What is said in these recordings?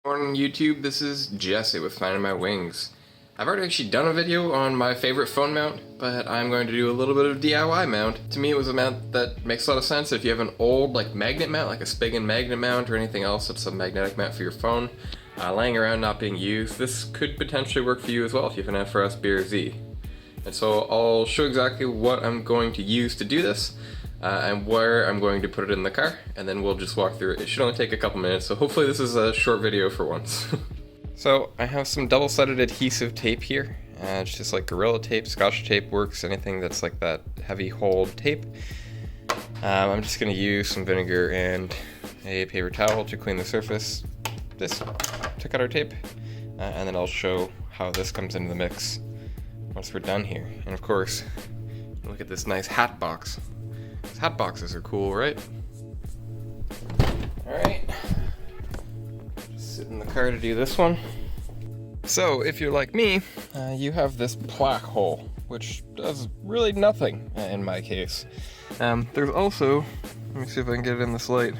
Morning YouTube, this is Jesse with Finding My Wings. I've already actually done a video on my favorite phone mount, but I'm going to do a little bit of DIY mount. To me it was a mount that makes a lot of sense if you have an old magnet mount, like a Spigen magnet mount or anything else that's a magnetic mount for your phone, laying around not being used. This could potentially work for you as well if you have an FR-S BRZ. And so I'll show exactly what I'm going to use to do this. And where I'm going to put it in the car, and then we'll just walk through it. It should only take a couple minutes, so hopefully this is a short video for once. So I have some double-sided adhesive tape here. It's just like Gorilla Tape, Scotch tape works, anything that's like that heavy hold tape. I'm just going to use some vinegar and a paper towel to clean the surface, this to cut our tape, and then I'll show how this comes into the mix once we're done here. And of course, look at this nice hat box. Hat boxes are cool, right? Alright. Just sit in the car to do this one. So, if you're like me, you have this Plaque hole, which does really nothing in my case. There's also, let me see if I can get it in this light,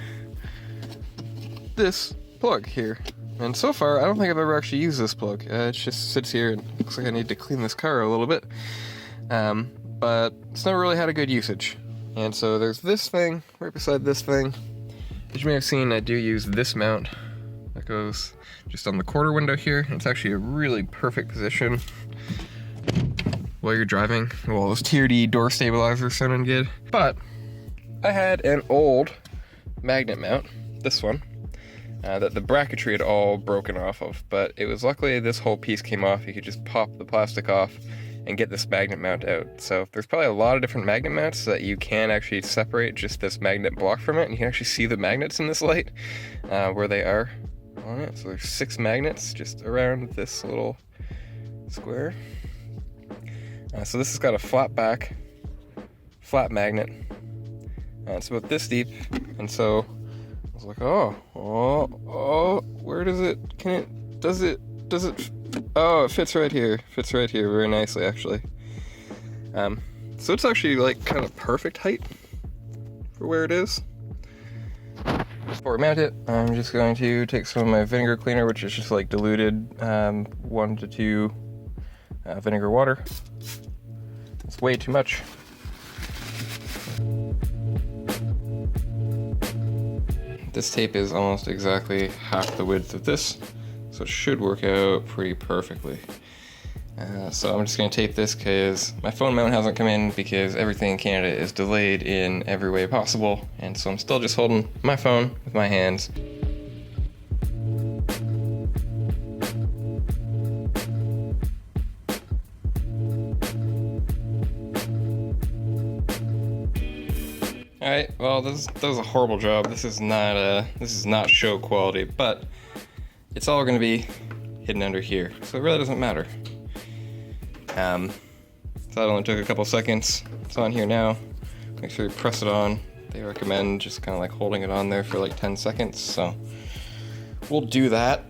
this plug here. And so far, I don't think I've ever actually used this plug. It just sits here and looks like I need to clean this car a little bit. But it's never really had a good usage. And so there's this thing right beside this thing. As you may have seen, I do use this mount that goes just on the quarter window here. It's actually a really perfect position while you're driving. Well, those TRD door stabilizers sounding good. But I had an old magnet mount, this one, that the bracketry had all broken off of. But it was luckily this whole piece came off. You could just pop the plastic off and get this magnet mount out. So there's probably a lot of different magnet mounts that you can actually separate just this magnet block from it, and you can actually see the magnets in this light where they are on it. So there's 6 magnets just around this little square. So this has got a flat back, flat magnet. It's about this deep, and so I was like, oh, where does it, does it, oh, it fits right here. Fits right here very nicely, actually. So it's actually like kind of perfect height for where it is. Before we mount it, I'm just going to take some of my vinegar cleaner, which is just like diluted 1 to 2 vinegar water. It's way too much. This tape is almost exactly half the width of this. So it should work out pretty perfectly. So I'm just going to tape this because my phone mount hasn't come in because everything in Canada is delayed in every way possible. And so I'm still just holding my phone with my hands. Alright, well that was a horrible job. This is not show quality, but it's all going to be hidden under here, so it really doesn't matter. So that only took a couple seconds. It's on here now. Make sure you press it on. They recommend just kind of like holding it on there for like 10 seconds, so we'll do that.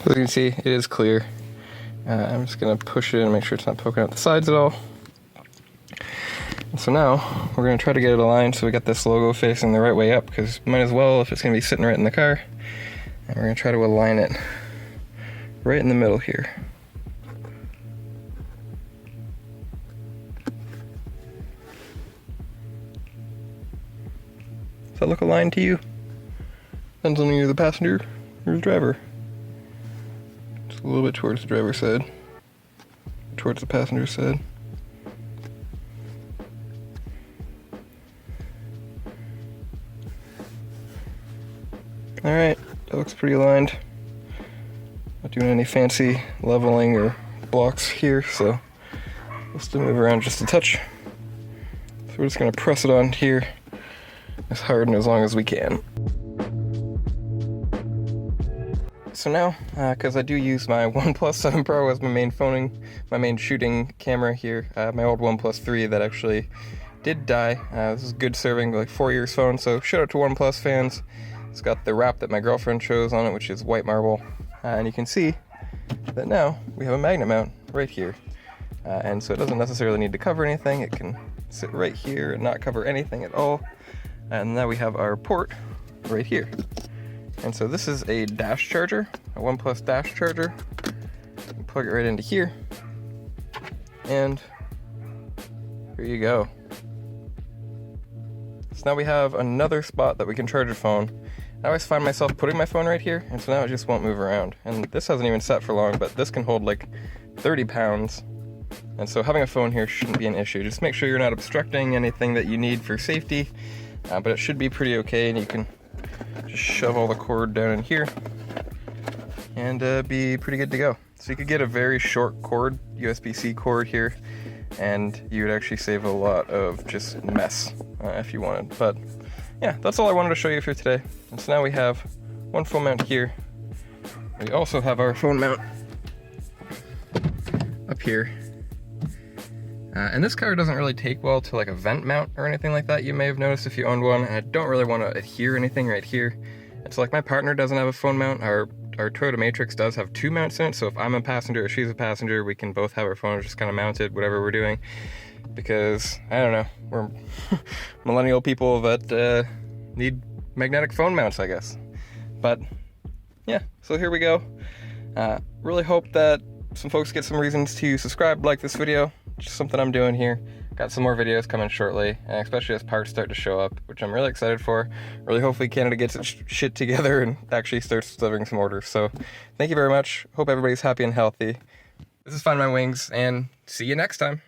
As you can see, it is clear. I'm just going to push it and make sure it's not poking out the sides at all. And so now, we're going to try to get it aligned so we got this logo facing the right way up, because might as well if it's going to be sitting right in the car. And we're going to try to align it right in the middle here. Does that look aligned to you? Depends on you're the passenger or the driver. A little bit towards the driver's side, towards the passenger side. Alright, that looks pretty aligned. Not doing any fancy leveling or blocks here, so let's just move around just a touch. So we're just going to press it on here as hard and as long as we can. So now, because I do use my OnePlus 7 Pro as my main shooting camera here, my old OnePlus 3 that actually did die. This is good serving, like 4 years phone, so shout out to OnePlus fans. It's got the wrap that my girlfriend chose on it, which is white marble. And you can see that now we have a magnet mount right here. And so it doesn't necessarily need to cover anything. It can sit right here and not cover anything at all. And now we have our port right here. And so this is a dash charger, a OnePlus dash charger. You can plug it right into here. And here you go. So now we have another spot that we can charge a phone. I always find myself putting my phone right here, and so now it just won't move around. And this hasn't even set for long, but this can hold like 30 pounds. And so having a phone here shouldn't be an issue. Just make sure you're not obstructing anything that you need for safety, but it should be pretty okay, and you can just shove all the cord down in here and be pretty good to go. So you could get a very short cord, USB-C cord here, and you would actually save a lot of just mess if you wanted. But yeah, that's all I wanted to show you for today. And so now we have one phone mount here. We also have our phone mount up here. And this car doesn't really take well to like a vent mount or anything like that. You may have noticed if you owned one, and I don't really want to adhere anything right here. And so like my partner doesn't have a phone mount. Our Toyota Matrix does have two mounts in it, so if I'm a passenger or she's a passenger, we can both have our phones just kind of mounted, whatever we're doing. Because, I don't know, we're millennial people that need magnetic phone mounts, I guess. But, yeah, so here we go. Really hope that some folks get some reasons to subscribe, like this video. Just something I'm doing here. Got some more videos coming shortly, and especially as parts start to show up, which I'm really excited for. Really hopefully Canada gets its shit together and actually starts delivering some orders. So thank you very much. Hope everybody's happy and healthy. This is Find My Wings, and see you next time.